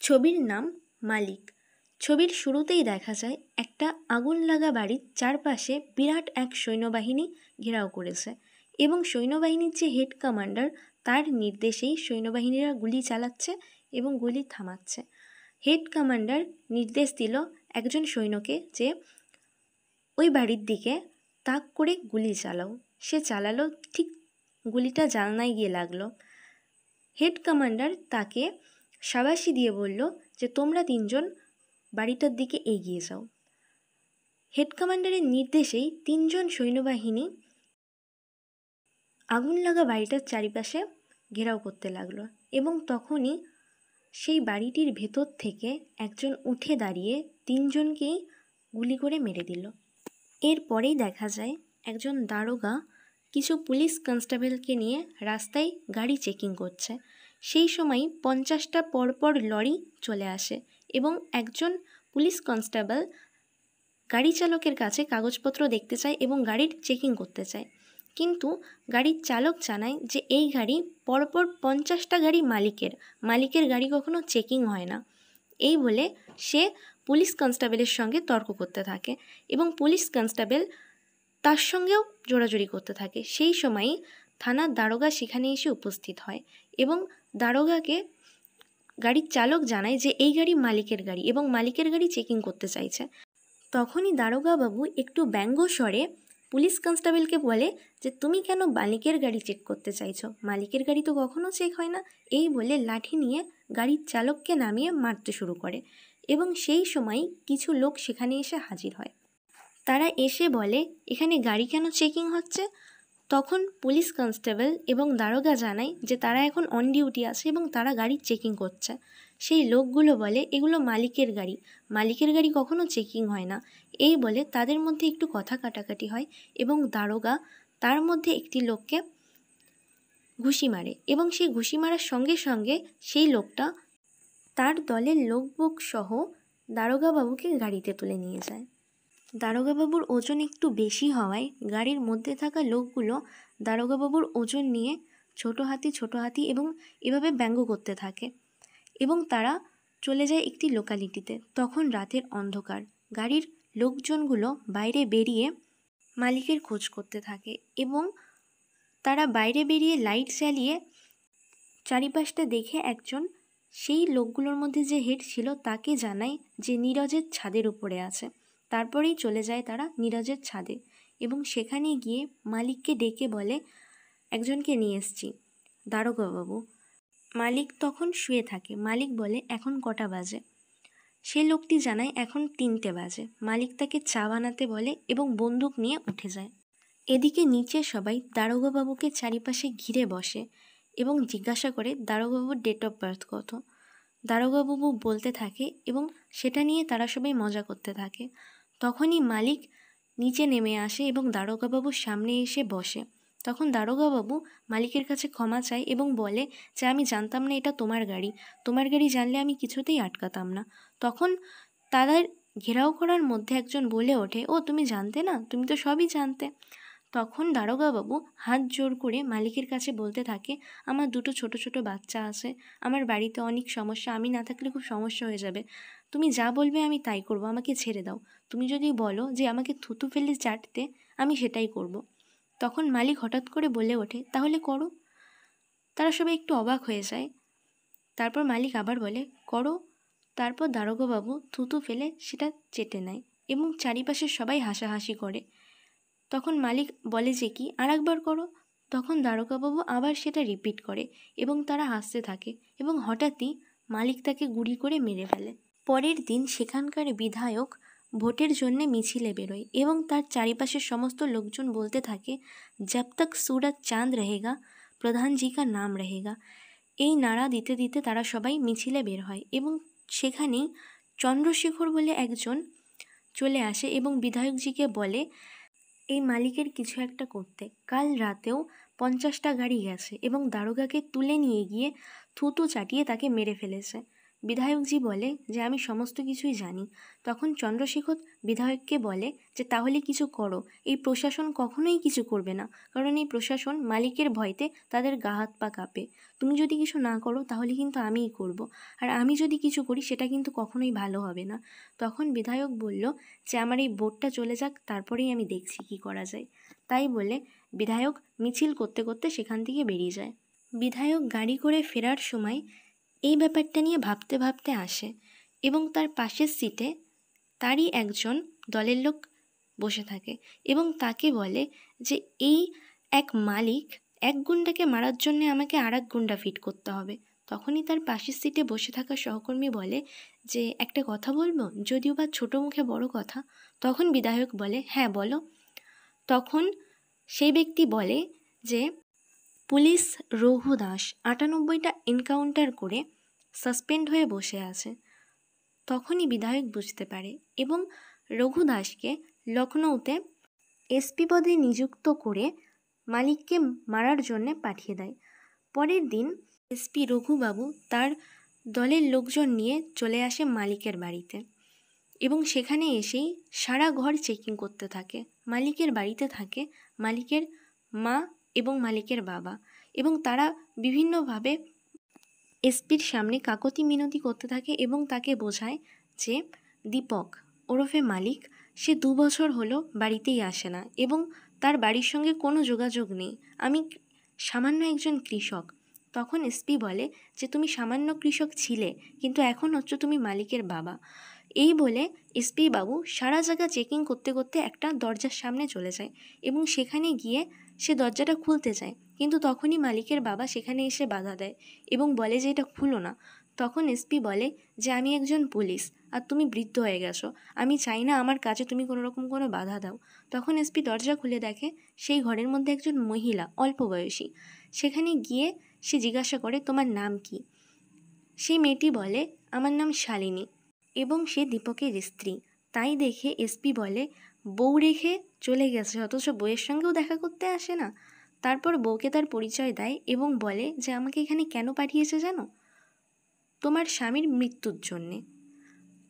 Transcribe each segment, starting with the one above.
ছবির নাম মালিক। ছবির শুরুতেই দেখা যায় একটা আগুন লাগা বাড়ির চারপাশে বিরাট এক সৈন্যবাহিনী ঘেরাও করেছে এবং সৈন্যবাহিনীর যে হেড কমান্ডার তার নির্দেশেই সৈন্যবাহিনীরা গুলি চালাচ্ছে এবং গুলি থামাচ্ছে। হেড কমান্ডার নির্দেশ দিল একজন সৈন্যকে যে ওই বাড়ির দিকে তাক করে গুলি চালাও। সে চালালো, ঠিক গুলিটা জানলায় গিয়ে লাগলো। হেড কমান্ডার তাকে শাবাশি দিয়ে বলল যে তোমরা তিনজন বাড়িটার দিকে এগিয়ে যাও। হেড কমান্ডারের নির্দেশেই তিনজন সৈন্যবাহিনী আগুন লাগা বাড়িটার চারিপাশে ঘেরাও করতে লাগলো এবং তখনই সেই বাড়িটির ভেতর থেকে একজন উঠে দাঁড়িয়ে তিনজনকেই গুলি করে মেরে দিল। এরপরেই দেখা যায় একজন দারোগা কিছু পুলিশ কনস্টেবলকে নিয়ে রাস্তায় গাড়ি চেকিং করছে। সেই সময়ই 50টা পরপর লরি চলে আসে এবং একজন পুলিশ কনস্টেবল গাড়ি চালকের কাছে কাগজপত্র দেখতে চায় এবং গাড়ির চেকিং করতে চায়, কিন্তু গাড়ির চালক জানায় যে এই গাড়ি পরপর 50টা গাড়ি মালিকের গাড়ি কখনো চেকিং হয় না। এই বলে সে পুলিশ কনস্টেবলের সঙ্গে তর্ক করতে থাকে এবং পুলিশ কনস্টেবল তার সঙ্গেও জোরাজুরি করতে থাকে। সেই সময়ই থানার দারোগা সেখানে এসে উপস্থিত হয় এবং দারোগাকে গাড়ির চালক জানায় যে এই গাড়ি মালিকের গাড়ি এবং মালিকের গাড়ি চেকিং করতে চাইছে। তখনই দারোগাবাবু একটু ব্যঙ্গ স্বরে পুলিশ কনস্টেবলকে বলে যে তুমি কেন মালিকের গাড়ি চেক করতে চাইছো, মালিকের গাড়ি তো কখনো চেক হয় না। এই বলে লাঠি নিয়ে গাড়ির চালককে নামিয়ে মারতে শুরু করে এবং সেই সময় কিছু লোক সেখানে এসে হাজির হয়। তারা এসে বলে এখানে গাড়ি কেন চেকিং হচ্ছে। তখন পুলিশ কনস্টেবল এবং দারোগা জানায় যে তারা এখন অন ডিউটি আছে এবং তারা গাড়ি চেকিং করছে। সেই লোকগুলো বলে এগুলো মালিকের গাড়ি কখনো চেকিং হয় না। এই বলে তাদের মধ্যে একটু কথা কাটাকাটি হয় এবং দারোগা তার মধ্যে একটি লোককে ঘুষি মারে এবং সেই ঘুষি মারার সঙ্গে সঙ্গে সেই লোকটা তার দলের লোকবুক সহ দারোগাবাবুকে গাড়িতে তুলে নিয়ে যায়। দারোগাবাবুর ওজন একটু বেশি হওয়ায় গাড়ির মধ্যে থাকা লোকগুলো দারোগাবাবুর ওজন নিয়ে ছোটো হাতি এবং এভাবে ব্যঙ্গ করতে থাকে এবং তারা চলে যায় একটি লোকালিটিতে। তখন রাতের অন্ধকার, গাড়ির লোকজনগুলো বাইরে বেরিয়ে মালিকের খোঁজ করতে থাকে এবং তারা বাইরে বেরিয়ে লাইট জ্বালিয়ে চারিপাশটা দেখে একজন সেই লোকগুলোর মধ্যে যে হেড ছিল তাকে জানায় যে নীরজের ছাদের উপরে আছে। তারপরেই চলে যায় তারা নীরজের ছাদে এবং সেখানে গিয়ে মালিককে ডেকে বলে একজনকে নিয়ে এসছি, দারোগাবাবু। মালিক তখন শুয়ে থাকে। মালিক বলে এখন কটা বাজে। সে লোকটি জানায় এখন 3টে বাজে। মালিক তাকে চা বানাতে বলে এবং বন্দুক নিয়ে উঠে যায়। এদিকে নিচে সবাই দারোগাবাবুকে চারিপাশে ঘিরে বসে এবং জিজ্ঞাসা করে দারোগাবাবুর ডেট অফ বার্থ কত। দারোগাবাবু বলতে থাকে এবং সেটা নিয়ে তারা সবাই মজা করতে থাকে। তখনই মালিক নিচে নেমে আসে এবং দারোগাবাবুর সামনে এসে বসে। তখন দারোগাবাবু মালিকের কাছে ক্ষমা চায় এবং বলে যে আমি জানতাম না এটা তোমার গাড়ি জানলে আমি কিছুতেই আটকাতাম না। তখন তাদের ঘেরাও করার মধ্যে একজন বলে ওঠে, ও তুমি জানতে না, তুমি তো সবই জানতে। তখন দারোগাবাবু হাত জোর করে মালিকের কাছে বলতে থাকে আমার 2টো ছোট বাচ্চা আছে, আমার বাড়িতে অনেক সমস্যা, আমি না থাকলে খুব সমস্যা হয়ে যাবে, তুমি যা বলবে আমি তাই করব, আমাকে ছেড়ে দাও। তুমি যদি বলো যে আমাকে থুতু ফেলে চাটতে, আমি সেটাই করব। তখন মালিক হঠাৎ করে বলে ওঠে তাহলে করো। তারা সবাই একটু অবাক হয়ে যায়। তারপর মালিক আবার বলে করো। তারপর দারোগাবাবু থুতু ফেলে সেটা চেটে নেয় এবং চারিপাশের সবাই হাসাহাসি করে। তখন মালিক বলে যে কি আরেকবার করো। তখন দারোগাবাবু আবার সেটা রিপিট করে এবং তারা হাসতে থাকে এবং হঠাৎই মালিক তাকে গুলি করে মেরে ফেলে। পরের দিন সেখানকার বিধায়ক ভোটের জন্যে মিছিলে বেরোয় এবং তার চারিপাশের সমস্ত লোকজন বলতে থাকে জব তক সুরজ চাঁদ রহেগা প্রধান জি কা নাম রহেগা। এই নারা দিতে দিতে তারা সবাই মিছিলে বের হয় এবং সেখানেই চন্দ্রশেখর বলে একজন চলে আসে এবং বিধায়কজিকে বলে এই মালিকের কিছু একটা করতে। কাল রাতেও 50টা গাড়ি গেছে এবং দারোগাকে তুলে নিয়ে গিয়ে থুতু চাটিয়ে তাকে মেরে ফেলেছে। বিধায়কজি বলে যে আমি সমস্ত কিছুই জানি। তখন চন্দ্রশেখর বিধায়ককে বলে যে তাহলে কিছু করো, এই প্রশাসন কখনোই কিছু করবে না, কারণ এই প্রশাসন মালিকের ভয়তে তাদের গা হাত পা কাঁপে। তুমি যদি কিছু না করো তাহলে কিন্তু আমিই করব, আর আমি যদি কিছু করি সেটা কিন্তু কখনোই ভালো হবে না। তখন বিধায়ক বলল যে আমার এই ভোটটা চলে যাক, তারপরেই আমি দেখছি কি করা যায়। তাই বলে বিধায়ক মিছিল করতে করতে সেখান থেকে বেরিয়ে যায়। বিধায়ক গাড়ি করে ফেরার সময় এই ব্যাপারটা নিয়ে ভাবতে ভাবতে আসে এবং তার পাশের সিটে তারই একজন দলের লোক বসে থাকে এবং তাকে বলে যে এই এক মালিক এক গুন্ডাকে মারার জন্য আমাকে আর এক গুন্ডা ফিট করতে হবে। তখনই তার পাশের সিটে বসে থাকা সহকর্মী বলে যে একটা কথা বলবো, যদিও বা ছোটো মুখে বড় কথা। তখন বিধায়ক বলে হ্যাঁ বলো। তখন সেই ব্যক্তি বলে যে পুলিশ রঘু দাস 98টা এনকাউন্টার করে সাসপেন্ড হয়ে বসে আছে। তখনই বিধায়ক বুঝতে পারে এবং রঘু দাসকে লখনৌতে এসপি পদে নিযুক্ত করে মালিককে মারার জন্যে পাঠিয়ে দেয়। পরের দিন এসপি রঘুবাবু তার দলের লোকজন নিয়ে চলে আসে মালিকের বাড়িতে এবং সেখানে এসেই সারা ঘর চেকিং করতে থাকে। মালিকের বাড়িতে থাকে মালিকের মা এবং মালিকের বাবা, এবং তারা বিভিন্নভাবে এসপির সামনে কাকতি মিনতি করতে থাকে এবং তাকে বোঝায় যে দীপক ওরফে মালিক সে 2 বছর হলো বাড়িতেই আসে না এবং তার বাড়ির সঙ্গে কোনো যোগাযোগ নেই, আমি সামান্য একজন কৃষক। তখন এসপি বলে যে তুমি সামান্য কৃষক ছিলে, কিন্তু এখন হচ্ছে তুমি মালিকের বাবা। এই বলে এসপি বাবু সারা জায়গা চেকিং করতে করতে একটা দরজার সামনে চলে যায় এবং সেখানে গিয়ে সে দরজাটা খুলতে চায়, কিন্তু তখনই মালিকের বাবা সেখানে এসে বাধা দেয় এবং বলে যে এটা খুলো না। তখন এসপি বলে যে আমি একজন পুলিশ আর তুমি বৃদ্ধ হয়ে গেছো, আমি চাই না আমার কাজে তুমি কোনো রকম কোনো বাধা দাও। তখন এসপি দরজা খুলে দেখে সেই ঘরের মধ্যে একজন মহিলা অল্প বয়সী। সেখানে গিয়ে সে জিজ্ঞাসা করে তোমার নাম কি? সেই মেয়েটি বলে আমার নাম শালিনী এবং সে দীপকের স্ত্রী। তাই দেখে এসপি বলে বউ রেখে চলে গেছে, অথচ বউয়ের সঙ্গেও দেখা করতে আসে না। তারপর বউকে তার পরিচয় দেয় এবং বলে যে আমাকে এখানে কেন পাঠিয়েছে জানো? তোমার স্বামীর মৃত্যুর জন্যে।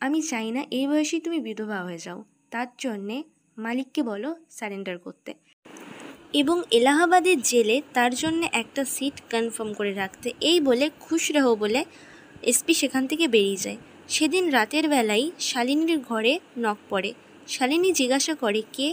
আমি চাই না এই বয়সেই তুমি বিধবা হয়ে যাও, তার জন্যে মালিককে বলো সারেন্ডার করতে এবং এলাহাবাদের জেলে তার জন্য একটা সিট কনফার্ম করে রাখতে। এই বলে খুশ রহো বলে এসপি সেখান থেকে বেরিয়ে যায়। সেদিন রাতের বেলায় শালিনীর ঘরে নক পড়ে। শালিনী জিজ্ঞাসা করে কে?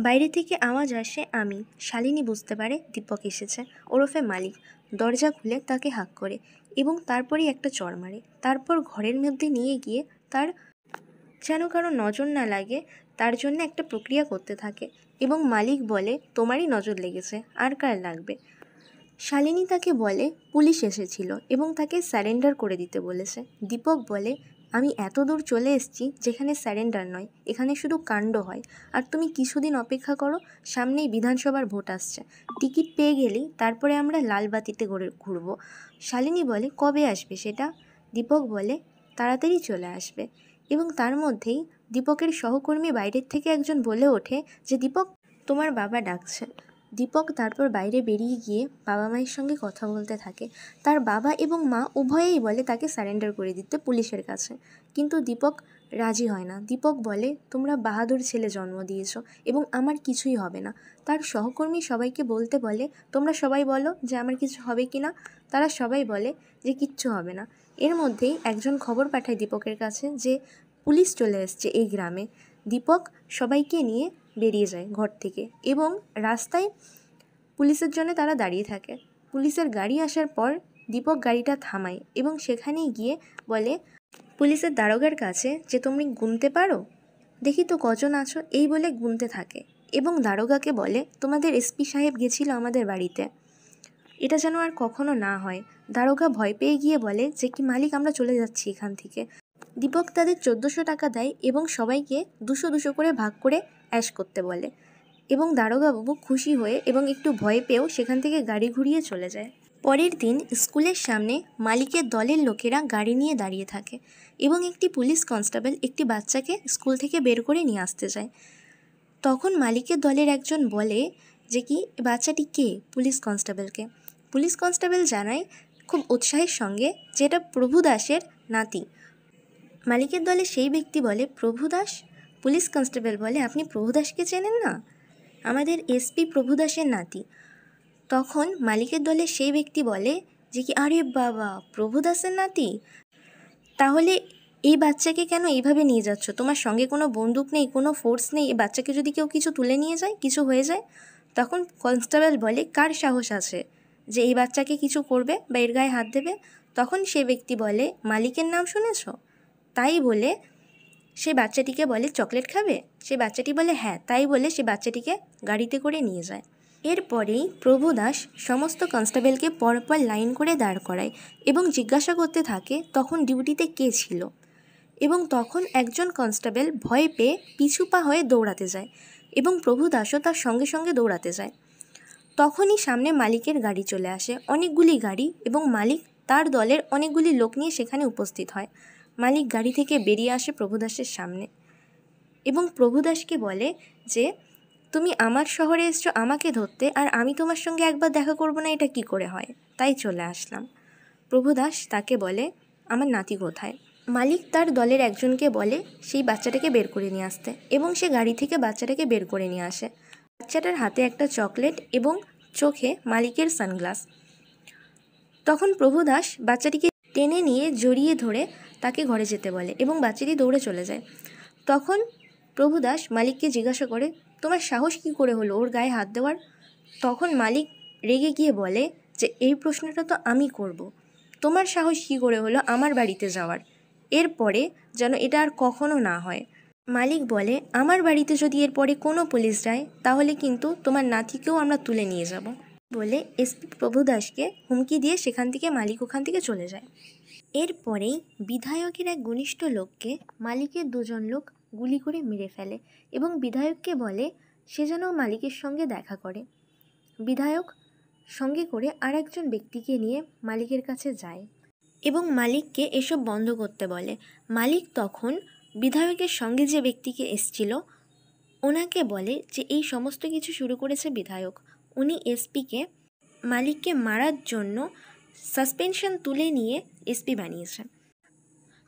বাইরে থেকে আওয়াজ আসে আমি। শালিনী বুঝতে পারে দীপক এসেছে, ওরফে মালিক। দরজা খুলে তাকে হাঁক করে এবং তারপরেই একটা চড় মারে। তারপর ঘরের মধ্যে নিয়ে গিয়ে তার যেন কারো নজর না লাগে তার জন্য একটা প্রক্রিয়া করতে থাকে এবং মালিক বলে তোমারই নজর লেগেছে, আর কার লাগবে? শালিনী তাকে বলে পুলিশ এসেছিল এবং তাকে স্যারেন্ডার করে দিতে বলেছে। দীপক বলে আমি এত দূর চলে এসেছি যেখানে স্যারেন্ডার নয়, এখানে শুধু কাণ্ড হয়, আর তুমি কিছুদিন অপেক্ষা করো, সামনেই বিধানসভার ভোট আসছে, টিকিট পেয়ে গেলেই তারপরে আমরা লালবাতিতে ঘুরবো। শালিনী বলে কবে আসবে সেটা? দীপক বলে তাড়াতাড়ি চলে আসবে। এবং তার মধ্যেই দীপকের সহকর্মী বাইরের থেকে একজন বলে ওঠে যে দীপক তোমার বাবা ডাকছে। দীপক তারপর বাইরে বেরিয়ে গিয়ে বাবা মায়ের সঙ্গে কথা বলতে থাকে। তার বাবা এবং মা উভয়েই বলে তাকে সারেন্ডার করে দিতে পুলিশের কাছে, কিন্তু দীপক রাজি হয় না। দীপক বলে তোমরা বাহাদুর ছেলে জন্ম দিয়েছো এবং আমার কিছুই হবে না। তার সহকর্মী সবাইকে বলতে বলে তোমরা সবাই বলো যে আমার কিছু হবে কি না। তারা সবাই বলে যে কিচ্ছু হবে না। এর মধ্যেই একজন খবর পাঠায় দীপকের কাছে যে পুলিশ চলে এসছে এই গ্রামে। দীপক সবাইকে নিয়ে বেরিয়ে যায় ঘর থেকে এবং রাস্তায় পুলিশের জন্য তারা দাঁড়িয়ে থাকে। পুলিশের গাড়ি আসার পর দীপক গাড়িটা থামায় এবং সেখানেই গিয়ে বলে পুলিশের দারোগার কাছে যে তুমি গুনতে পারো, দেখি তো কজন আছো, এই বলে গুনতে থাকে এবং দারোগাকে বলে তোমাদের এসপি সাহেব গেছিল আমাদের বাড়িতে, এটা যেন আর কখনো না হয়। দারোগা ভয় পেয়ে গিয়ে বলে যে কি মালিক আমরা চলে যাচ্ছি এখান থেকে। দীপক তাদের 1400 টাকা দেয় এবং সবাইকে 200 করে ভাগ করে অ্যাশ করতে বলে এবং দারোগাবাবু খুশি হয়ে এবং একটু ভয় পেয়েও সেখান থেকে গাড়ি ঘুরিয়ে চলে যায়। পরের দিন স্কুলের সামনে মালিকের দলের লোকেরা গাড়ি নিয়ে দাঁড়িয়ে থাকে এবং একটি পুলিশ কনস্টেবল একটি বাচ্চাকে স্কুল থেকে বের করে নিয়ে আসতে যায়। তখন মালিকের দলের একজন বলে যে কি বাচ্চাটি কে? পুলিশ কনস্টেবলকে। পুলিশ কনস্টেবল জানায় খুব উৎসাহের সঙ্গে যে এটা প্রভু দাসের নাতি। মালিকের দলে সেই ব্যক্তি বলে, প্রভু দাস। পুলিশ কনস্টেবল বলে, আপনি প্রভু দাসকে চেনেন না? আমাদের এসপি প্রভু দাসের নাতি। তখন মালিকের দলে সেই ব্যক্তি বলে যে কি, আরে বাবা, প্রভু দাসের নাতি, তাহলে এই বাচ্চাকে কেন এইভাবে নিয়ে যাচ্ছ? তোমার সঙ্গে কোনো বন্দুক নেই, কোনো ফোর্স নেই, এই বাচ্চাকে যদি কেউ কিছু তুলে নিয়ে যায়, কিছু হয়ে যায়? তখন কনস্টেবল বলে, কার সাহস আছে যে এই বাচ্চাকে কিছু করবে বা এর গায়ে হাত দেবে? তখন সে ব্যক্তি বলে, মালিকের নাম শুনেছ? তাই বলে সে বাচ্চাটিকে বলে, চকলেট খাবে? সে বাচ্চাটি বলে হ্যাঁ। তাই বলে সে বাচ্চাটিকে গাড়িতে করে নিয়ে যায়। এরপরেই প্রভু দাস সমস্ত কনস্টেবলকে পরপর লাইন করে দাঁড় করায় এবং জিজ্ঞাসা করতে থাকে তখন ডিউটিতে কে ছিল। এবং তখন একজন কনস্টেবল ভয় পেয়ে পিছু পা হয়ে দৌড়াতে যায় এবং প্রভু দাসও তার সঙ্গে সঙ্গে দৌড়াতে যায়। তখনই সামনে মালিকের গাড়ি চলে আসে, অনেকগুলি গাড়ি, এবং মালিক তার দলের অনেকগুলি লোক নিয়ে সেখানে উপস্থিত হয়। মালিক গাড়ি থেকে বেরিয়ে আসে প্রভু দাসের সামনে এবং প্রভু দাসকে বলে যে, তুমি আমার শহরে এসছো আমাকে ধরতে, আর আমি তোমার সঙ্গে একবার দেখা করবো না, এটা কি করে হয়? তাই চলে আসলাম। প্রভু দাস তাকে বলে, আমার নাতি কোথায়? মালিক তার দলের একজনকে বলে সেই বাচ্চাটাকে বের করে নিয়ে আসতে, এবং সে গাড়ি থেকে বাচ্চাটাকে বের করে নিয়ে আসে। বাচ্চাটার হাতে একটা চকলেট এবং চোখে মালিকের সানগ্লাস। তখন প্রভু দাস বাচ্চাটিকে টেনে নিয়ে জড়িয়ে ধরে তাকে ঘরে যেতে বলে এবং বাচ্চাটি দৌড়ে চলে যায়। তখন প্রভু দাস মালিককে জিজ্ঞাসা করে, তোমার সাহস কী করে হলো ওর গায়ে হাত দেওয়ার? তখন মালিক রেগে গিয়ে বলে যে, এই প্রশ্নটা তো আমি করব, তোমার সাহস কী করে হলো আমার বাড়িতে যাওয়ার? এরপরে যেন এটা আর কখনো না হয়। মালিক বলে, আমার বাড়িতে যদি এরপরে কোনো পুলিশ যায় তাহলে কিন্তু তোমার নাতিকেও আমরা তুলে নিয়ে যাব বলে এসপি প্রভু দাসকে হুমকি দিয়ে সেখান থেকে মালিক ওখান থেকে চলে যায়। এরপরেই বিধায়কের এক ঘনিষ্ঠ লোককে মালিকের দুজন লোক গুলি করে মেরে ফেলে এবং বিধায়ককে বলে সে যেন মালিকের সঙ্গে দেখা করে। বিধায়ক সঙ্গে করে আর একজন ব্যক্তিকে নিয়ে মালিকের কাছে যায় এবং মালিককে এসব বন্ধ করতে বলে। মালিক তখন বিধায়কের সঙ্গে যে ব্যক্তিকে এসছিল ওনাকে বলে যে এই সমস্ত কিছু শুরু করেছে বিধায়ক, উনি এসপিকে মালিককে মারার জন্য সাসপেনশন তুলে নিয়ে এসপি বানিয়েছে।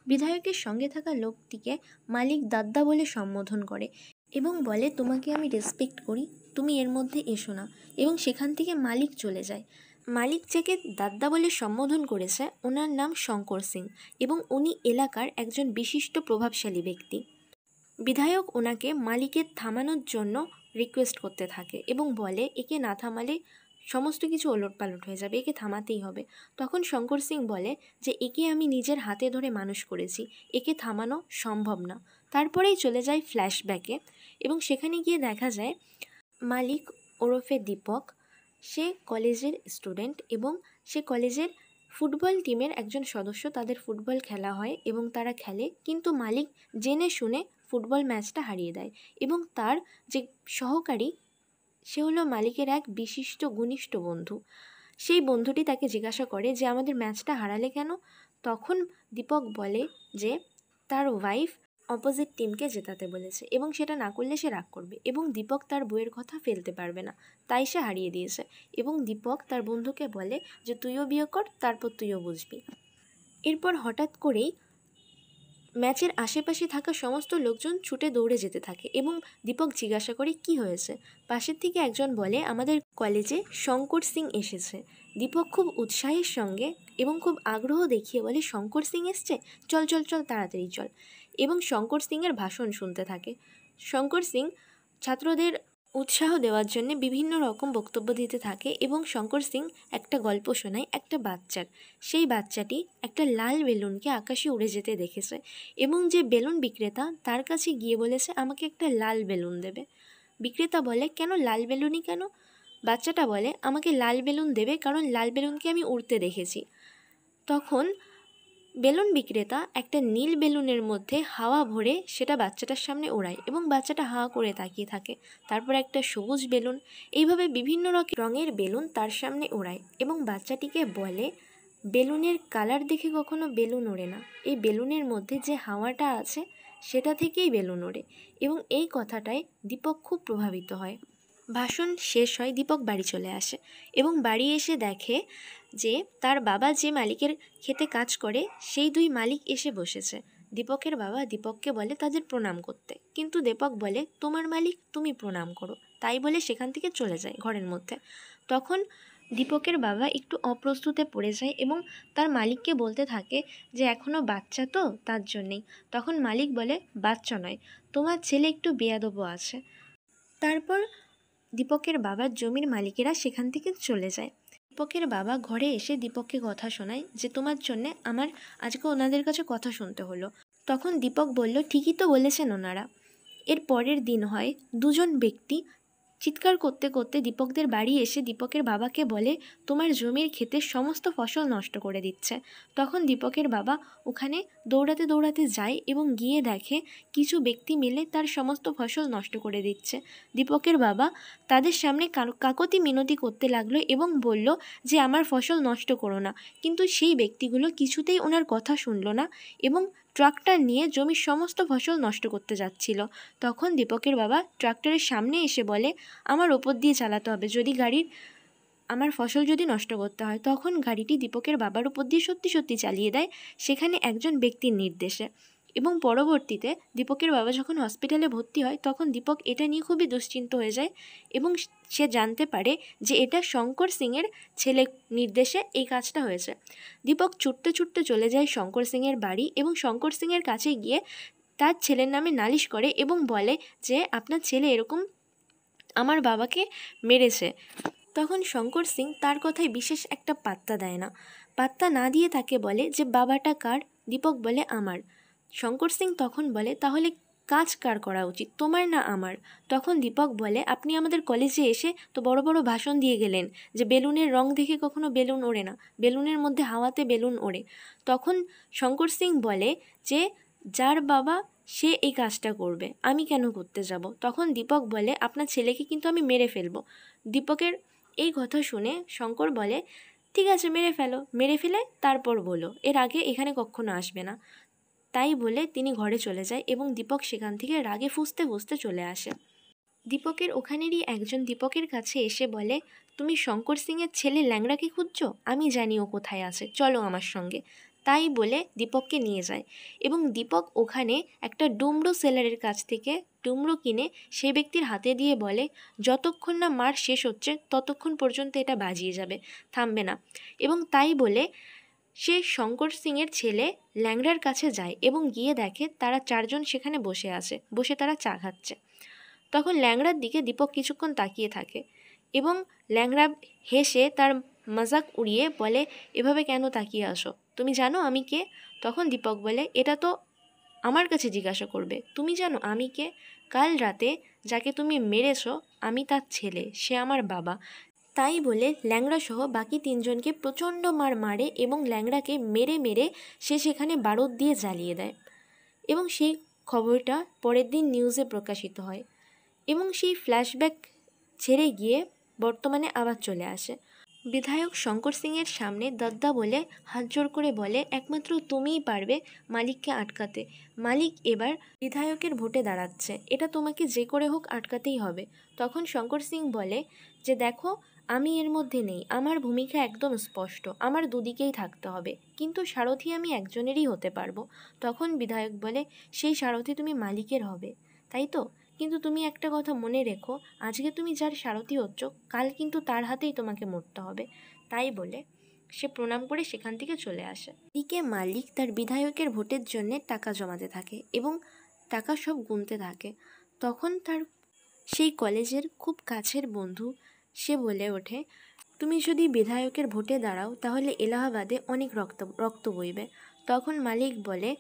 বিধায়কের সঙ্গে থাকা লোকটিকে মালিক দাদা বলে সম্বোধন করে এবং বলে, তোমাকে আমি রেসপেক্ট করি, তুমি এর মধ্যে এসো না, এবং সেখান থেকে মালিক চলে যায়। মালিক যাকে দাদা বলে সম্বোধন করেছে ওনার নাম শঙ্কর সিং এবং উনি এলাকার একজন বিশিষ্ট প্রভাবশালী ব্যক্তি। বিধায়ক ওনাকে মালিকের থামানোর জন্য রিকোয়েস্ট করতে থাকে এবং বলে, একে না থামালে সমস্ত কিছু ওলটপালট হয়ে যাবে, একে থামাতেই হবে। তখন শঙ্কর সিং বলে যে, একে আমি নিজের হাতে ধরে মানুষ করেছি, একে থামানো সম্ভব না। তারপরেই চলে যায় ফ্ল্যাশব্যাকে এবং সেখানে গিয়ে দেখা যায় মালিক ওরফে দীপক, সে কলেজের স্টুডেন্ট এবং সে কলেজের ফুটবল টিমের একজন সদস্য। তাদের ফুটবল খেলা হয় এবং তারা খেলে, কিন্তু মালিক জেনে শুনে ফুটবল ম্যাচটা হারিয়ে দেয় এবং তার যে সহকারী সে হলো মালিকের এক বিশিষ্ট ঘনিষ্ঠ বন্ধু। সেই বন্ধুটি তাকে জিজ্ঞাসা করে যে, আমাদের ম্যাচটা হারালে কেন? তখন দীপক বলে যে তার ওয়াইফ অপোজিট টিমকে জেতাতে বলেছে এবং সেটা না করলে সে রাগ করবে এবং দীপক তার বইয়ের কথা ফেলতে পারবে না, তাই সে হারিয়ে দিয়েছে। এবং দীপক তার বন্ধুকে বলে যে তুইও বিয়ে কর, তারপর তুইও বুঝবি। এরপর হঠাৎ করেই ম্যাচের আশেপাশে থাকা সমস্ত লোকজন ছুটে দৌড়ে যেতে থাকে এবং দীপক জিজ্ঞাসা করে কি হয়েছে। পাশের থেকে একজন বলে, আমাদের কলেজে শঙ্কর সিং এসেছে। দীপক খুব উৎসাহের সঙ্গে এবং খুব আগ্রহ দেখিয়ে বলে, শঙ্কর সিং এসছে, চল চল চল তাড়াতাড়ি চল, এবং শঙ্কর সিংয়ের ভাষণ শুনতে থাকে। শঙ্কর সিং ছাত্রদের উৎসাহ দেওয়ার জন্য বিভিন্ন রকম বক্তব্য দিতে থাকে এবং শঙ্কর সিং একটা গল্প শোনায় একটা বাচ্চার। সেই বাচ্চাটি একটা লাল বেলুনকে আকাশে উড়ে যেতে দেখেছে এবং যে বেলুন বিক্রেতা তার কাছে গিয়ে বলেছে আমাকে একটা লাল বেলুন দেবে। বিক্রেতা বলে, কেন লাল বেলুনই কেন? বাচ্চাটা বলে, আমাকে লাল বেলুন দেবে কারণ লাল বেলুনকে আমি উড়তে দেখেছি। তখন বেলুন বিক্রেতা একটা নীল বেলুনের মধ্যে হাওয়া ভরে সেটা বাচ্চাটার সামনে ওড়ায় এবং বাচ্চাটা হাওয়া করে তাকিয়ে থাকে। তারপর একটা সবুজ বেলুন, এইভাবে বিভিন্ন রঙের বেলুন তার সামনে ওড়ায় এবং বাচ্চাটিকে বলে, বেলুনের কালার দেখে কখনো বেলুন ওড়ে না, এই বেলুনের মধ্যে যে হাওয়াটা আছে সেটা থেকেই বেলুন ওড়ে। এবং এই কথাটায় দীপক খুব প্রভাবিত হয়। ভাষণ শেষ হয়, দীপক বাড়ি চলে আসে এবং বাড়ি এসে দেখে যে তার বাবা যে মালিকের ক্ষেতে কাজ করে সেই দুই মালিক এসে বসেছে। দীপকের বাবা দীপককে বলে তাদের প্রণাম করতে, কিন্তু দীপক বলে তোমার মালিক, তুমি প্রণাম করো। তাই বলে সেখান থেকে চলে যায় ঘরের মধ্যে। তখন দীপকের বাবা একটু অপ্রস্তুতে পড়ে যায় এবং তার মালিককে বলতে থাকে যে এখনও বাচ্চা তো, তার জন্যেই। তখন মালিক বলে বাচ্চা নয়, তোমার ছেলে একটু বেয়াদব আছে। তারপর দীপকের বাবার জমির মালিকেরা সেখান থেকে চলে যায়। দীপকের বাবা ঘরে এসে দীপককে কথা শোনায় যে তোমার জন্যে আমার আজকে ওনাদের কাছে কথা শুনতে হলো। তখন দীপক বলল ঠিকই তো বলেছেন ওনারা। এর পরের দিন হয় দুজন ব্যক্তি চিৎকার করতে করতে দীপকদের বাড়ি এসে দীপকের বাবাকে বলে তোমার জমির ক্ষেতের সমস্ত ফসল নষ্ট করে দিচ্ছে। তখন দীপকের বাবা ওখানে দৌড়াতে দৌড়াতে যায় এবং গিয়ে দেখে কিছু ব্যক্তি মিলে তার সমস্ত ফসল নষ্ট করে দিচ্ছে। দীপকের বাবা তাদের সামনে কাকতি মিনতি করতে লাগলো এবং বলল যে আমার ফসল নষ্ট করো না, কিন্তু সেই ব্যক্তিগুলো কিছুতেই ওনার কথা শুনলো না এবং ট্রাক্টর নিয়ে জমির সমস্ত ফসল নষ্ট করতে যাচ্ছিল। তখন দীপকের বাবা ট্রাক্টরের সামনে এসে বলে আমার ওপর দিয়ে চালাতে হবে, যদি আমার ফসল যদি নষ্ট করতে হয়। তখন গাড়িটি দীপকের বাবার উপর দিয়ে সত্যি সত্যি চালিয়ে দেয়, সেখানে একজন ব্যক্তির নির্দেশে। এবং পরবর্তীতে দীপকের বাবা যখন হসপিটালে ভর্তি হয় তখন দীপক এটা নিয়ে খুবই দুশ্চিন্ত হয়ে যায় এবং সে জানতে পারে যে এটা শঙ্কর সিংয়ের ছেলে নির্দেশে এই কাজটা হয়েছে। দীপক ছুটতে ছুটতে চলে যায় শঙ্কর সিংয়ের বাড়ি এবং শঙ্কর সিংয়ের কাছে গিয়ে তার ছেলের নামে নালিশ করে এবং বলে যে আপনার ছেলে এরকম আমার বাবাকে মেরেছে। তখন শঙ্কর সিং তার কথায় বিশেষ একটা পাত্তা দেয় না। পাত্তা না দিয়ে তাকে বলে যে বাবাটা কার? দীপক বলে আমার। শঙ্কর সিং তখন বলে তাহলে কাজ কার করা উচিত, তোমার না আমার? তখন দীপক বলে আপনি আমাদের কলেজে এসে তো বড় বড় ভাষণ দিয়ে গেলেন যে বেলুনের রং দেখে কখনো বেলুন ওড়ে না, বেলুনের মধ্যে হাওয়াতে বেলুন ওড়ে। তখন শঙ্কর সিং বলে যে যার বাবা সে এই কাজটা করবে, আমি কেন করতে যাব? তখন দীপক বলে আপনার ছেলেকে কিন্তু আমি মেরে ফেলবো। দীপকের এই কথা শুনে শঙ্কর বলে ঠিক আছে মেরে ফেলো, মেরে ফেলে তারপর বলো, এর আগে এখানে কখনো আসবে না। তাই বলে তিনি ঘরে চলে যায় এবং দীপক সেখান থেকে রাগে ফুঁসতে ফুঁসতে চলে আসে। দীপকের ওখানেরই একজন দীপকের কাছে এসে বলে তুমি শঙ্কর সিংয়ের ছেলে ল্যাংড়াকে খুঁজছো? আমি জানি ও কোথায় আছে, চলো আমার সঙ্গে। তাই বলে দীপককে নিয়ে যায় এবং দীপক ওখানে একটা ডুমরো সেলারের কাছ থেকে ডুমরো কিনে সেই ব্যক্তির হাতে দিয়ে বলে যতক্ষণ না মার শেষ হচ্ছে ততক্ষণ পর্যন্ত এটা বাজিয়ে যাবে, থামবে না। এবং তাই বলে সে শঙ্কর সিংয়ের ছেলে ল্যাংড়ার কাছে যায় এবং গিয়ে দেখে তারা চারজন সেখানে বসে আছে, বসে তারা চা খাচ্ছে। তখন ল্যাংড়ার দিকে দীপক কিছুক্ষণ তাকিয়ে থাকে এবং ল্যাংড়া হেসে তার মজাক উড়িয়ে বলে এভাবে কেন তাকিয়ে আসো, তুমি জানো আমি কে? তখন দীপক বলে এটা তো আমার কাছে জিজ্ঞাসা করবে, তুমি জানো আমি কে? কাল রাতে যাকে তুমি মেরেছো আমি তার ছেলে, সে আমার বাবা। তাই বলে ল্যাংড়া সহ বাকি তিনজনকে প্রচণ্ড মার মারে এবং ল্যাংড়াকে মেরে মেরে সে সেখানে বারুদ দিয়ে জ্বালিয়ে দেয় এবং সেই খবরটা পরের দিন নিউজে প্রকাশিত হয় এবং সেই ফ্ল্যাশব্যাক ছেড়ে গিয়ে বর্তমানে আবার চলে আসে। বিধায়ক শঙ্কর সিংয়ের সামনে দদ্দা বলে হাত জোর করে বলে একমাত্র তুমিই পারবে মালিককে আটকাতে। মালিক এবার বিধায়কের ভোটে দাঁড়াচ্ছে, এটা তোমাকে যে করে হোক আটকাতেই হবে। তখন শঙ্কর সিং বলে যে দেখো আমি এর মধ্যে নেই, আমার ভূমিকা একদম স্পষ্ট, আমার দুদিকেই থাকতে হবে, কিন্তু সারথি আমি একজনেরই হতে পারবো। তখন বিধায়ক বলে সেই সারথি তুমি মালিকের হবে, তাই তো? কিন্তু তুমি একটা কথা মনে রেখো, আজকে তুমি যার সারথি হচ্ছ কাল কিন্তু তার হাতেই তোমাকে মরতে হবে। তাই বলে সে প্রণাম করে সেখান থেকে চলে আসে। এদিকে মালিক তার বিধায়কের ভোটের জন্য টাকা জমাতে থাকে এবং টাকা সব গুনতে থাকে। তখন তার সেই কলেজের খুব কাছের বন্ধু সে বলে ওঠে তুমি যদি বিধায়কের ভোটে দাঁড়াও তাহলে এলাহাবাদে অনেক রক্ত বইবে। তখন মালিক বলে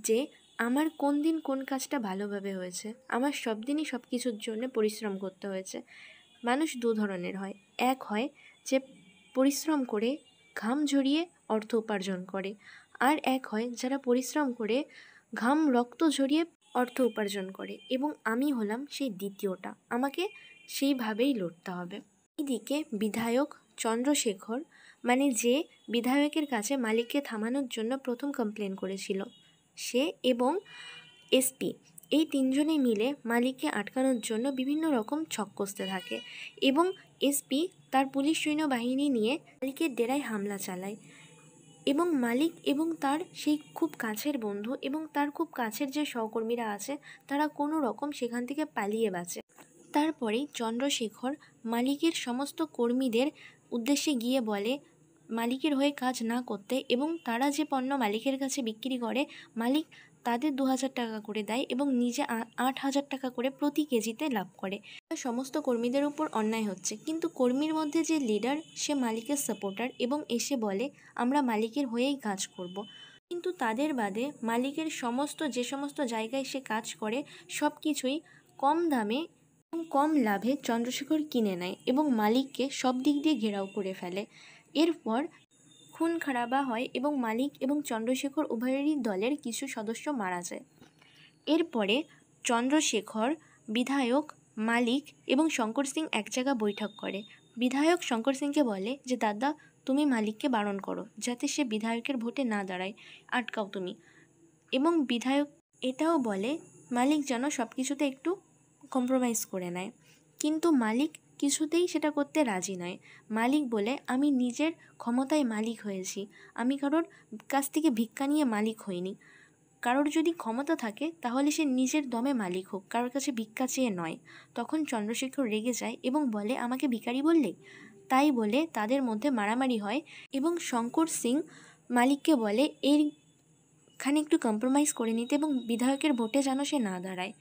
যে আমার কোন দিন কোন কাজটা ভালোভাবে হয়েছে, আমার সব দিনই সব কিছুর জন্য পরিশ্রম করতে হয়েছে। মানুষ দু ধরনের হয়, এক হয় যে পরিশ্রম করে ঘাম ঝরিয়ে অর্থ উপার্জন করে, আর এক হয় যারা পরিশ্রম করে ঘাম রক্ত ঝরিয়ে অর্থ উপার্জন করে, এবং আমি হলাম সেই দ্বিতীয়টা, আমাকে সেইভাবেই লড়তে হবে। এদিকে বিধায়ক চন্দ্রশেখর মানে যে বিধায়কের কাছে মালিককে থামানোর জন্য প্রথম কমপ্লেন করেছিল সে, এবং এই তিনজনে মিলে মালিককে আটকানোর জন্য বিভিন্ন রকম ছক কষতে থাকে এবং এসপি তার পুলিশ সৈন্যবাহিনী নিয়ে মালিকের ডেরায় হামলা চালায় এবং মালিক এবং তার সেই খুব কাছের বন্ধু এবং তার খুব কাছের যে সহকর্মীরা আছে তারা কোনো রকম সেখান থেকে পালিয়ে বাঁচে। তারপরেই চন্দ্রশেখর মালিকের সমস্ত কর্মীদের উদ্দেশ্যে গিয়ে বলে মালিকের হয়ে কাজ না করতে এবং তারা যে পণ্য মালিকের কাছে বিক্রি করে মালিক তাদের 2000 টাকা করে দেয় এবং নিজে 8000 টাকা করে প্রতি কেজিতে লাভ করে। সমস্ত কর্মীদের উপর অন্যায় হচ্ছে, কিন্তু কর্মীর মধ্যে যে লিডার সে মালিকের সাপোর্টার এবং এসে বলে আমরা মালিকের হয়েই কাজ করব। কিন্তু তাদের বাদে মালিকের যে সমস্ত জায়গায় সে কাজ করে সব কিছুই কম দামে এবং কম লাভে চন্দ্রশেখর কিনে নেয় এবং মালিককে সব দিক দিয়ে ঘেরাও করে ফেলে। এরপর খুন খারাপা হয় এবং মালিক এবং চন্দ্রশেখর উভয়েরই দলের কিছু সদস্য মারা যায়। এরপরে চন্দ্রশেখর, বিধায়ক, মালিক এবং শঙ্কর সিং এক জায়গা বৈঠক করে। বিধায়ক শঙ্কর সিংকে বলে যে দাদা তুমি মালিককে বারণ করো যাতে সে বিধায়কের ভোটে না দাঁড়ায়, আটকাও তুমি। এবং বিধায়ক এটাও বলে মালিক যেন সব কিছুতে একটু কম্প্রোমাইজ করে নেয়, কিন্তু মালিক কিছুতেই সেটা করতে রাজি নয়। মালিক বলে আমি নিজের ক্ষমতায় মালিক হয়েছি, আমি কারোর কাছ থেকে ভিক্ষা নিয়ে মালিক হইনি। কারোর যদি ক্ষমতা থাকে তাহলে সে নিজের দমে মালিক হোক, কারোর কাছে ভিক্ষা চেয়ে নয়। তখন চন্দ্রশেখর রেগে যায় এবং বলে আমাকে ভিখারি বললে? তাই বলে তাদের মধ্যে মারামারি হয় এবং শঙ্কর সিং মালিককে বলে এইখানে একটু কম্প্রোমাইজ করে নিতে এবং বিধায়কের ভোটে যেন সে না দাঁড়ায়।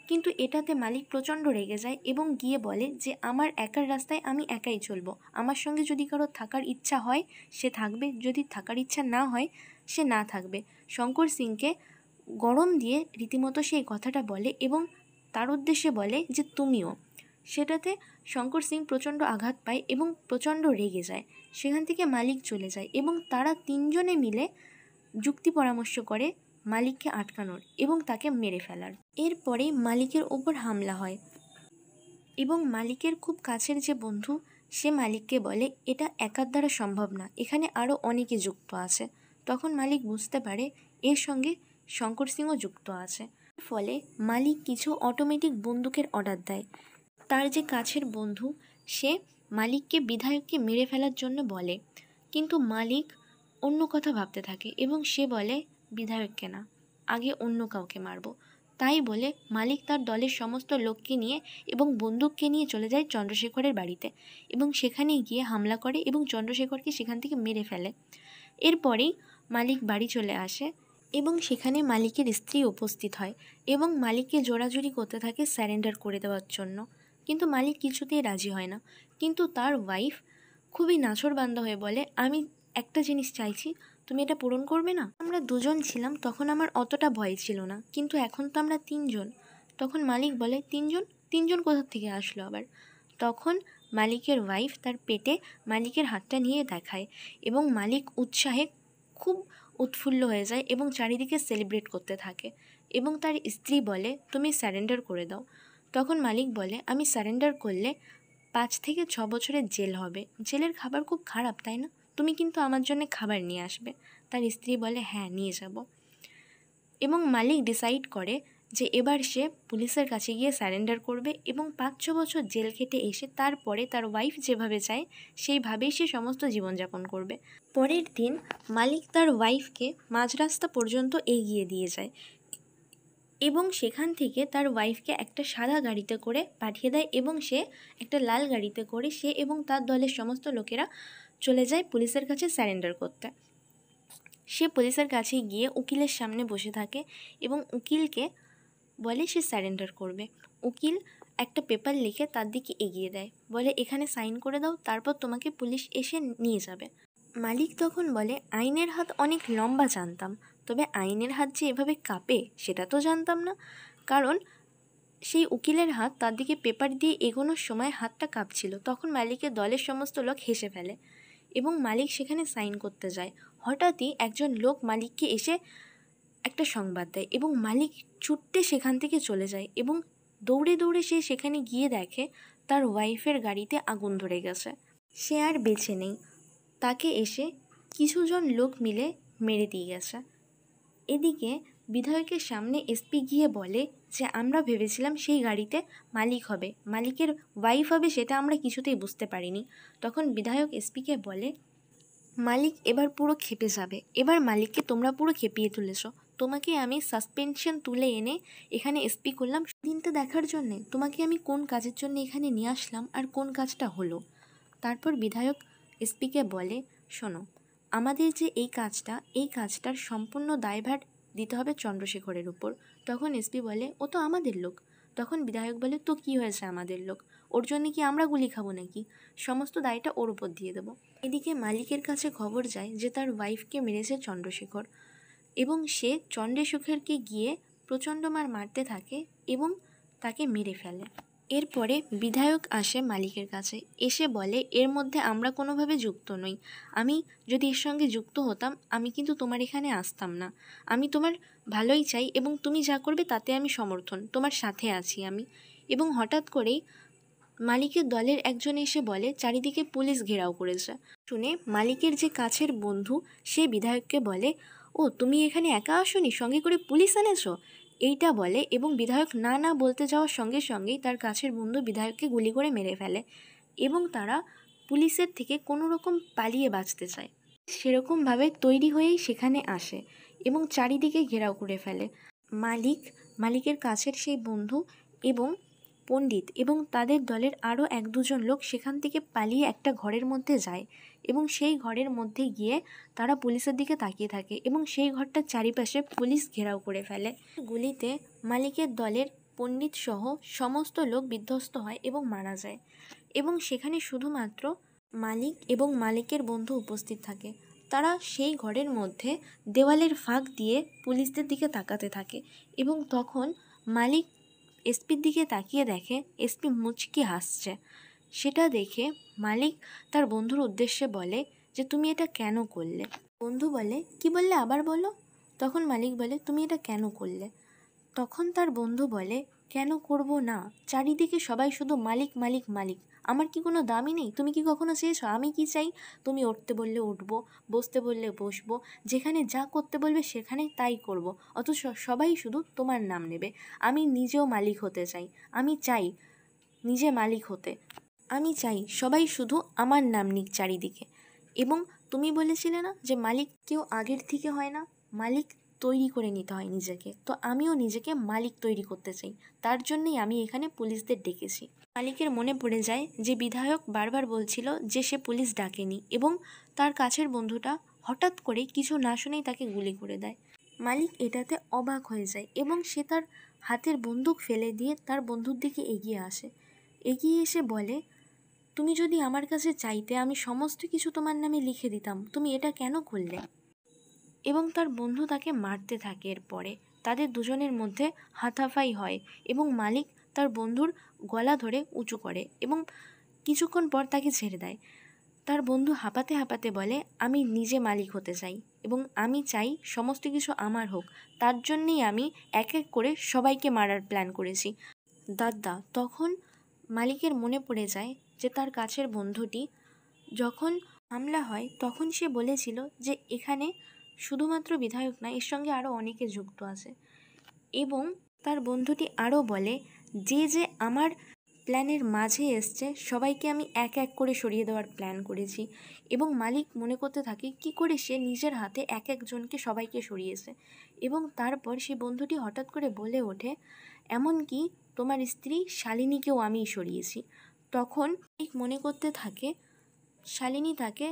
কিন্তু এটাতে মালিক প্রচণ্ড রেগে যায় এবং গিয়ে বলে যে আমার একার রাস্তায় আমি একাই চলবো, আমার সঙ্গে যদি কারো থাকার ইচ্ছা হয় সে থাকবে, যদি থাকার ইচ্ছা না হয় সে না থাকবে। শঙ্কর সিংকে গরম দিয়ে রীতিমতো সেই কথাটা বলে এবং তার উদ্দেশ্যে বলে যে তুমিও। সেটাতে শঙ্কর সিং প্রচণ্ড আঘাত পায় এবং প্রচণ্ড রেগে যায়। সেখান থেকে মালিক চলে যায় এবং তারা তিনজনে মিলে যুক্তি পরামর্শ করে মালিককে আটকানোর এবং তাকে মেরে ফেলার। এরপরেই মালিকের ওপর হামলা হয় এবং মালিকের খুব কাছের যে বন্ধু সে মালিককে বলে এটা একার দ্বারা সম্ভব না, এখানে আরও অনেকে যুক্ত আছে। তখন মালিক বুঝতে পারে এর সঙ্গে শঙ্কর সিংও যুক্ত আছে। ফলে মালিক কিছু অটোমেটিক বন্দুকের অর্ডার দেয়। তার যে কাছের বন্ধু সে মালিককে বিধায়ককে মেরে ফেলার জন্য বলে, কিন্তু মালিক অন্য কথা ভাবতে থাকে এবং সে বলে বিধায়ককে না, আগে অন্য কাউকে মারব। তাই বলে মালিক তার দলের সমস্ত লোককে নিয়ে এবং বন্দুককে নিয়ে চলে যায় চন্দ্রশেখরের বাড়িতে এবং সেখানে গিয়ে হামলা করে এবং চন্দ্রশেখরকে সেখান থেকে মেরে ফেলে। এরপরেই মালিক বাড়ি চলে আসে এবং সেখানে মালিকের স্ত্রী উপস্থিত হয় এবং মালিককে জোরাজুরি করতে থাকে স্যারেন্ডার করে দেওয়ার জন্য, কিন্তু মালিক কিছুতেই রাজি হয় না। কিন্তু তার ওয়াইফ খুবই নাছোড়বান্দা হয়ে বলে আমি একটা জিনিস চাইছি, তুমি এটা পূরণ করবে না? আমরা দুজন ছিলাম তখন আমার অতটা ভয় ছিল না, কিন্তু এখন তো আমরা তিনজন। তখন মালিক বলে তিনজন কোথা থেকে আসলো আবার? তখন মালিকের ওয়াইফ তার পেটে মালিকের হাতটা নিয়ে দেখায় এবং মালিক উৎসাহে খুব উৎফুল্ল হয়ে যায় এবং চারিদিকে সেলিব্রেট করতে থাকে এবং তার স্ত্রী বলে তুমি স্যারেন্ডার করে দাও। তখন মালিক বলে আমি স্যারেন্ডার করলে 5 থেকে 6 বছরের জেল হবে, জেলের খাবার খুব খারাপ তাই না, তুমি কিন্তু আমার জন্য খাবার নিয়ে আসবে। তার স্ত্রী বলে হ্যাঁ নিয়ে যাব। এবং মালিক ডিসাইড করে যে এবার সে পুলিশের কাছে গিয়ে স্যারেন্ডার করবে এবং 5-6 বছর জেল খেটে এসে তারপরে তার ওয়াইফ যেভাবে চায় সেইভাবেই সে সমস্ত জীবনযাপন করবে। পরের দিন মালিক তার ওয়াইফকে মাঝ রাস্তা পর্যন্ত এগিয়ে দিয়ে যায় এবং সেখান থেকে তার ওয়াইফকে একটা সাদা গাড়িতে করে পাঠিয়ে দেয় এবং সে একটা লাল গাড়িতে করে সে এবং তার দলের সমস্ত লোকেরা চলে যায় পুলিশের কাছে স্যারেন্ডার করতে। সে পুলিশের কাছে গিয়ে উকিলের সামনে বসে থাকে এবং উকিলকে বলে সে স্যারেন্ডার করবে। উকিল একটা পেপার লিখে তার দিকে এগিয়ে দেয়, বলে এখানে সাইন করে দাও, তারপর তোমাকে পুলিশ এসে নিয়ে যাবে। মালিক তখন বলে আইনের হাত অনেক লম্বা জানতাম, তবে আইনের হাত যে এভাবে কাঁপে সেটা তো জানতাম না। কারণ সেই উকিলের হাত তার দিকে পেপার দিয়ে এগোনোর সময় হাতটা কাঁপছিল। তখন মালিকের দলের সমস্ত লোক হেসে ফেলে এবং মালিক সেখানে সাইন করতে যায়। হঠাৎই একজন লোক মালিককে এসে একটা সংবাদ দেয় এবং মালিক ছুটতে সেখান থেকে চলে যায় এবং দৌড়ে দৌড়ে সে সেখানে গিয়ে দেখে তার ওয়াইফের গাড়িতে আগুন ধরে গেছে। সে আর বেঁচে নেই, তাকে এসে কিছুজন লোক মিলে মেরে দিয়ে গেছে। এদিকে বিধায়কের সামনে এসপি গিয়ে বলে যে আমরা ভেবেছিলাম সেই গাড়িতে মালিক হবে, মালিকের ওয়াইফ হবে সেটা আমরা কিছুতেই বুঝতে পারিনি। তখন বিধায়ক এসপিকে বলে, মালিক এবার পুরো খেপে যাবে, এবার মালিককে তোমরা পুরো খেপিয়ে তুলেছো, তোমাকে আমি সাসপেনশন তুলে এনে এখানে এসপি করলাম দিনটা দেখার জন্যে, তোমাকে আমি কোন কাজের জন্য এখানে নিয়ে আসলাম আর কোন কাজটা হলো। তারপর বিধায়ক এসপিকে বলে, শোনো, আমাদের যে এই কাজটার সম্পূর্ণ দায়ভার দিতে হবে চন্দ্রশেখরের উপর। তখন এসপি বলে, ও তো আমাদের লোক। তখন বিধায়ক বলে, তো কি হয়েছে আমাদের লোক, ওর জন্যে কি আমরা গুলি খাবো নাকি, সমস্ত দায়টা ওর উপর দিয়ে দেবো। এদিকে মালিকের কাছে খবর যায় যে তার ওয়াইফকে মেরেছে চন্দ্রশেখর, এবং সে চন্দ্রশেখরকে গিয়ে প্রচণ্ড মারতে থাকে এবং তাকে মেরে ফেলে। এরপরে বিধায়ক আসে মালিকের কাছে, এসে বলে, এর মধ্যে আমরা কোনোভাবে যুক্ত নই, আমি যদি এর সঙ্গে যুক্ত হতাম আমি কিন্তু তোমার এখানে আসতাম না, আমি তোমার ভালোই চাই এবং তুমি যা করবে তাতে আমি সমর্থন, তোমার সাথে আছি আমি। এবং হঠাৎ করেই মালিকের দলের একজন এসে বলে, চারিদিকে পুলিশ ঘেরাও করেছে। শুনে মালিকের যে কাছের বন্ধু সে বিধায়ককে বলে, ও তুমি এখানে একা আসোনি, সঙ্গে করে পুলিশ এনেছো, এইটা বলে। এবং বিধায়ক না না বলতে যাওয়ার সঙ্গে সঙ্গেই তার কাছের বন্ধু বিধায়ককে গুলি করে মেরে ফেলে এবং তারা পুলিশের থেকে কোনো রকম পালিয়ে বাঁচতে চায়। সেরকমভাবে তৈরি হয়েই সেখানে আসে এবং চারিদিকে ঘেরাও করে ফেলে। মালিকের কাছের সেই বন্ধু এবং পণ্ডিত এবং তাদের দলের আরও এক দুজন লোক সেখান থেকে পালিয়ে একটা ঘরের মধ্যে যায় এবং সেই ঘরের মধ্যে গিয়ে তারা পুলিশের দিকে তাকিয়ে থাকে এবং সেই ঘরটার চারিপাশে পুলিশ ঘেরাও করে ফেলে। গুলিতে মালিকের দলের পণ্ডিত সহ সমস্ত লোক বিধ্বস্ত হয় এবং মারা যায় এবং সেখানে শুধুমাত্র মালিক এবং মালিকের বন্ধু উপস্থিত থাকে। তারা সেই ঘরের মধ্যে দেওয়ালের ফাঁক দিয়ে পুলিশদের দিকে তাকাতে থাকে এবং তখন মালিক এসপির দিকে তাকিয়ে দেখে এসপি মুচকি হাসছে। সেটা দেখে মালিক তার বন্ধুর উদ্দেশ্যে বলে যে, তুমি এটা কেন করলে? বন্ধু বলে, কি বললে আবার বলো। তখন মালিক বলে, তুমি এটা কেন করলে? তখন তার বন্ধু বলে, কেন করব না, চারিদিকে সবাই শুধু মালিক মালিক মালিক, আমার কি কোনো দামই নেই? তুমি কি কখনো চেয়েছো আমি কি চাই? তুমি উঠতে বললে উঠবো, বসতে বললে বসবো, যেখানে যা করতে বলবে সেখানে তাই করব, অথচ সবাই শুধু তোমার নাম নেবে। আমি নিজেও মালিক হতে চাই, আমি চাই নিজে মালিক হতে, আমি চাই সবাই শুধু আমার নাম নিক চারিদিকে। এবং তুমি বলেছিলে না যে মালিক কেউ আগের থেকে হয় না, মালিক তৈরি করে নিতে হয় নিজেকে, তো আমিও নিজেকে মালিক তৈরি করতে চাই, তার জন্যই আমি এখানে পুলিশদের ডেকেছি। মালিকের মনে পড়ে যায় যে বিধায়ক বারবার বলছিল যে সে পুলিশ ডাকেনি এবং তার কাছের বন্ধুটা হঠাৎ করে কিছু না শুনেই তাকে গুলি করে দেয়। মালিক এটাতে অবাক হয়ে যায় এবং সে তার হাতের বন্দুক ফেলে দিয়ে তার বন্ধুর দিকে এগিয়ে আসে, এগিয়ে এসে বলে, তুমি যদি আমার কাছে চাইতে আমি সমস্ত কিছু তোমার নামে লিখে দিতাম, তুমি এটা কেন করলে? এবং তার বন্ধু তাকে মারতে থাকে। এরপরে তাদের দুজনের মধ্যে হাতাফাই হয় এবং মালিক তার বন্ধুর গলা ধরে উঁচু করে এবং কিছুক্ষণ পর তাকে ছেড়ে দেয়। তার বন্ধু হাঁপাতে হাঁপাতে বলে, আমি নিজে মালিক হতে চাই এবং আমি চাই সমস্ত কিছু আমার হোক, তার জন্যেই আমি এক এক করে সবাইকে মারার প্ল্যান করেছি। দাদা তখন মালিকের মনে পড়ে যায় যে তার কাছের বন্ধুটি যখন হামলা হয় তখন সে বলেছিল যে এখানে শুধুমাত্র বিধায়ক না, এর সঙ্গে আরও অনেকে যুক্ত আছে। এবং তার বন্ধুটি আরও বলে, যে যে আমার প্ল্যানের মাঝে এসছে সবাইকে আমি এক এক করে সরিয়ে দেওয়ার প্ল্যান করেছি। এবং মালিক মনে করতে থাকে কি করে সে নিজের হাতে এক একজনকে সবাইকে সরিয়েছে। এবং তারপর সে বন্ধুটি হঠাৎ করে বলে ওঠে, এমনকি তোমার স্ত্রী শালিনীকেও আমি সরিয়েছি। তখন ঠিক মনে করতে থাকে শালিনী তাকে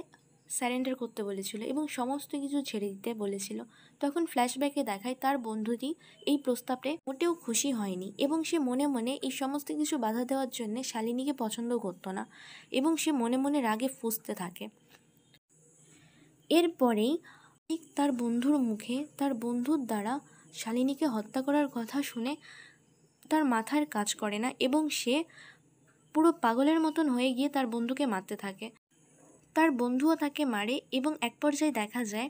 স্যারেন্ডার করতে বলেছিল এবং সমস্ত কিছু ছেড়ে দিতে বলেছিল। তখন ফ্ল্যাশব্যাকে দেখায় তার বন্ধুটি এই প্রস্তাবে মোটেও খুশি হয়নি এবং সে মনে মনে এই সমস্ত কিছু বাধা দেওয়ার জন্য শালিনীকে পছন্দ করতো না এবং সে মনে মনে রাগে ফুঁসতে থাকে। এরপরেই ঠিক তার বন্ধুর মুখে তার বন্ধুর দ্বারা শালিনীকে হত্যা করার কথা শুনে তার মাথার কাজ করে না এবং সে পুরো পাগলের মতন হয়ে গিয়ে তার বন্ধুকে মারতে থাকে। তার বন্ধুও তাকে মারে এবং এক পর্যায়ে দেখা যায়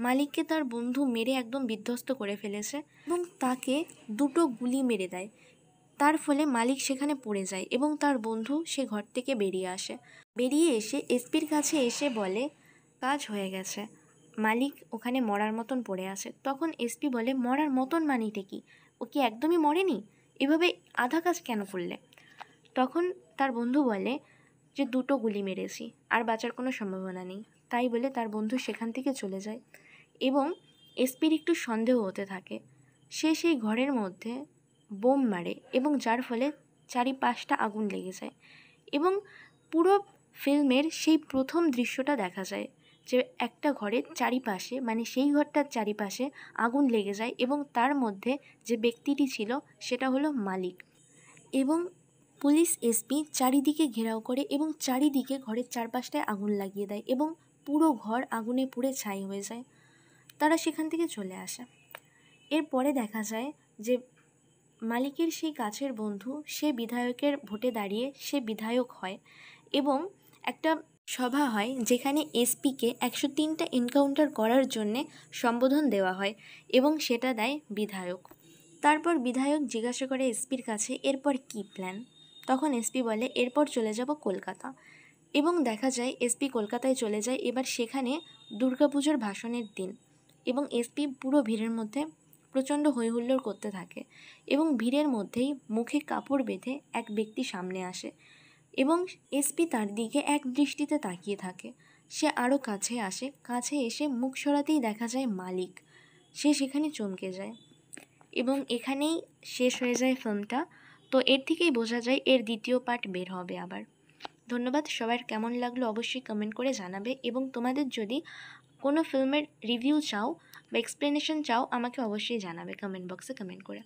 মালিককে তার বন্ধু মেরে একদম বিধ্বস্ত করে ফেলেছে এবং তাকে দুটো গুলি মেরে দেয়। তার ফলে মালিক সেখানে পড়ে যায় এবং তার বন্ধু সে ঘর থেকে বেরিয়ে আসে। বেরিয়ে এসে এসপির কাছে এসে বলে, কাজ হয়ে গেছে, মালিক ওখানে মরার মতন পড়ে আছে। তখন এসপি বলে, মরার মতন মানেটা কি? ও কি একদমই মরেনি? এভাবে আধা কাজ কেন করলে? তখন তার বন্ধু বলে যে 2টো গুলি মেরেছি, আর বাঁচার কোনো সম্ভাবনা নেই। তাই বলে তার বন্ধু সেখান থেকে চলে যায় এবং এসপির একটু সন্দেহ হতে থাকে। সে সেই ঘরের মধ্যে বোম মারে এবং যার ফলে চারিপাশটা আগুন লেগে যায় এবং পুরো ফিল্মের সেই প্রথম দৃশ্যটা দেখা যায় যে একটা ঘরের চারিপাশে, মানে সেই ঘরটার চারিপাশে আগুন লেগে যায় এবং তার মধ্যে যে ব্যক্তিটি ছিল সেটা হলো মালিক। এবং পুলিশ এসপি চারিদিকে ঘেরাও করে এবং চারিদিকে ঘরের চারপাশটায় আগুন লাগিয়ে দেয় এবং পুরো ঘর আগুনে পুড়ে ছাই হয়ে যায়। তারা সেখান থেকে চলে আসে। এরপরে দেখা যায় যে মালিকের সেই কাছের বন্ধু সে বিধায়কের ভোটে দাঁড়িয়ে সে বিধায়ক হয় এবং একটা সভা হয় যেখানে এসপিকে 103টা এনকাউন্টার করার জন্যে সম্বোধন দেওয়া হয় এবং সেটা দেয় বিধায়ক। তারপর বিধায়ক জিজ্ঞাসা করে এসপির কাছে এরপর কী প্ল্যান। তখন এসপি বলে এরপর চলে যাব কলকাতা। এবং দেখা যায় এসপি কলকাতায় চলে যায়। এবার সেখানে দুর্গাপুজোর ভাসানের দিন এবং এসপি পুরো ভিড়ের মধ্যে প্রচণ্ড হইহুল্লোড় করতে থাকে এবং ভিড়ের মধ্যেই মুখে কাপড় বেঁধে এক ব্যক্তি সামনে আসে এবং এসপি তার দিকে এক দৃষ্টিতে তাকিয়ে থাকে। সে আরও কাছে আসে, কাছে এসে মুখ সরাতেই দেখা যায় মালিক। সে সেখানে চমকে যায় এবং এখানেই শেষ হয়ে যায় ফিল্মটা। তো এর থেকেই বোঝা যায় এর দ্বিতীয় পার্ট বের হবে আবার। ধন্যবাদ। সবার কেমন লাগলো অবশ্যই কমেন্ট করে জানাবে এবং তোমাদের যদি কোনো ফিল্মের রিভিউ চাও বা এক্সপ্লেনেশন চাও আমাকে অবশ্যই জানাবে কমেন্ট বক্সে কমেন্ট করে।